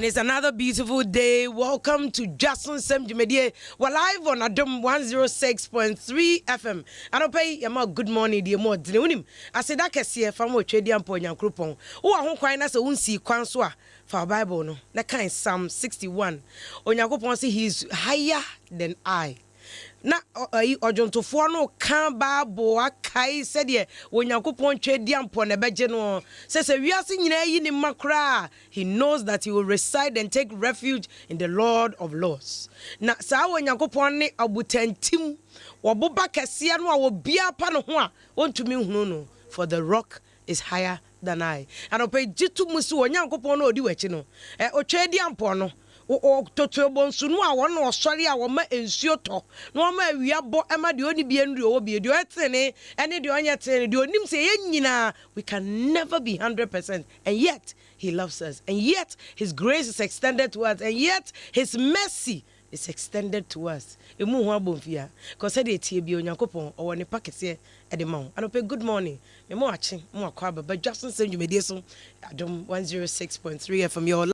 And it's another beautiful day. Welcome to Jason Sem Jumedie. We're live on Adom 106.3 FM. And I'll pay you good morning, dear more. I said that can see a family trading point and croupon. Oh, I won't quite as a unsi kwanswa for Bible. No, that kind Psalm 61. On your coupon, see he's higher than I. Na ojontofo no kan Bible akai said ye Onyankopon twediampo na beje no say wiase nyina yi ni makra he knows that he will reside and take refuge in the Lord of Lords. Na sa Onyankopon ne abutantim woboba kese no a wo bia pa no ho a ontumi hunu no for the rock is higher than I. And ope jitu musu Onyankopon no odi wachi no otwediampo no o totobo no a won osori a wo ma ensuo to no ma wiabo ema de oni bie ndu o bie de etene ene de onye tene de onim se yenyina. We can never be 100%, and yet he loves us, and yet his grace is extended to us, and yet his mercy is extended to us. Emu ho abomfia because said etie bi Onyankopon o woni pakese e de ma ho. Anope good morning. Me mo achi mo akwa baba Jason Sem Jumedie so Adom 106.3 FM your